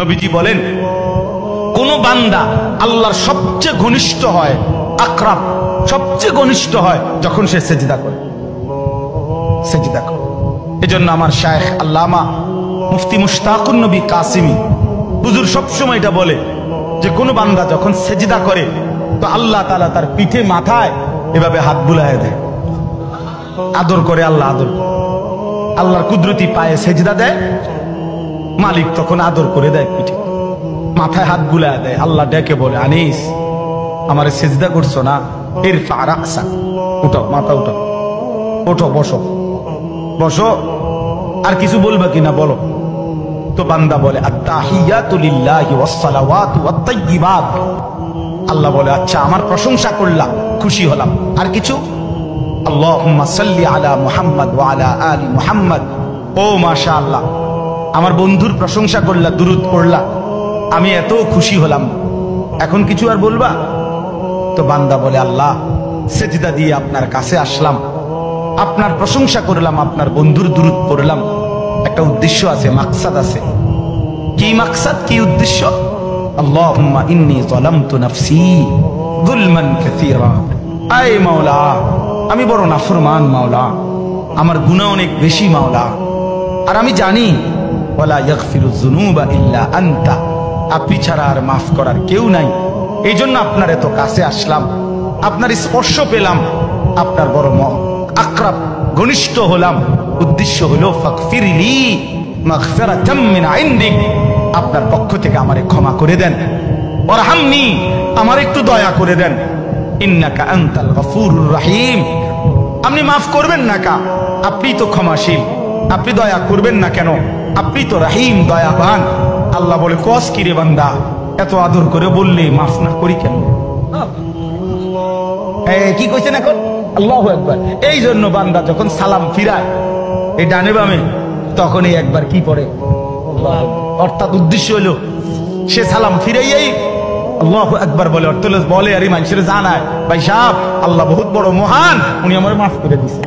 নবীজি বলেন কোন বান্দা আল্লাহর সবচেয়ে ঘনিষ্ঠ হয়, আকরাব সবচেয়ে ঘনিষ্ঠ হয় যখন সে সেজদা করে। সেজদা করে। এজন্য আমার শায়েখ আল্লামা মুফতি মুশতাকুন নবী কাসিমি হুজুর সবসময় এটা বলে যে কোন বান্দা যখন সেজদা করে তো আল্লাহ তাআলা তার পিঠে মাথায় এভাবে হাত বুলায় দেয়, আদর করে। আল্লাহ আদর, আল্লাহর কুদরতি পায়ে সেজদা দেয়, মালিক তখন আদর করে দেয়, পিঠে মাথায় হাত বুলায় দেয়। আল্লাহ ডেকে বলে, আনিস আমারে সেজদা করছো না, ইরফা রাসা, উঠো, মাথা উঠো, ওঠো, বসো বসো। আর কিছু বলবা কিনা বলো। তো বান্দা বলে আত্তাহিয়াতু লিল্লাহি ওয়াস সালাওয়াতু ওয়াত তাইয়্যিবাত। আল্লাহ বলে আচ্ছা আমার প্রশংসা করলাম, খুশি হলাম, আর কিছু? আল্লাহুম্মা সাল্লি আলা মুহাম্মদ ওয়া আলা আলি মুহাম্মদ। ও মাশাআল্লাহ, আমার বন্ধুর প্রশংসা করলা, দুরূদ পড়লা, আমি এত খুশি হলাম, এখন কিছু আর বলবা? তো বান্দা বলে আল্লাহ সেজদা দিয়ে আপনার কাছে আসলাম, আপনার প্রশংসা করলাম, আপনার বন্ধুর দুরূদ পড়লাম, একটা উদ্দেশ্য আছে, মাকসাদ আছে। কি মাকসাদ, কি উদ্দেশ্য? আল্লাহুম্মা ইন্নী যালামতু নাফসি যুলমান কাসীরা। আয় মাওলা, আমি বড় নাফরমান মাওলা, আমার গুনাহ অনেক বেশি মাওলা, আর আমি জানি ওয়ালা ইয়াগফিরুয যুনুবা ইল্লা আনতা, আপনি ছাড়া আর মাফ করার কেউ নাই। এই জন্য আপনার এত কাছে আসলাম, আপনার স্পর্শ পেলাম, আপনার বড় আকরাব ঘনিষ্ঠ হলাম। উদ্দেশ্য হলো ফাগফিরলি মাগফিরাতাম মিন ইনদিক, আপনার পক্ষ থেকে আমারে ক্ষমা করে দেন, ওয়ারহামনি, আমার একটু দয়া করে দেন। ইন্নাকা আনতাল গফুরুর রহিম, আপনি মাফ করবেন না কা, আপনি তো ক্ষমাশীল, আপনি দয়া করবেন না কেন, আপনি তো রহিম, দয়াবান। আল্লাহ বলে কস কি রে বান্দা, এত আদর করে বললে মাফ না করি কেন? কি কইছেন এখন? আল্লাহু আকবার। এই জন্য বান্দা যখন সালাম ফিরায় এই ডানে বামে, তখনই একবার কি পড়ে, অর্থাৎ উদ্দেশ্য হলো সে সালাম ফিরাইয়াই আল্লাহু আকবার বলে, অর্থ বলে আর মানুষের জানায় ভাই সাহেব আল্লাহ বহুত বড় মহান, উনি আমার মাফ করে দিচ্ছেন।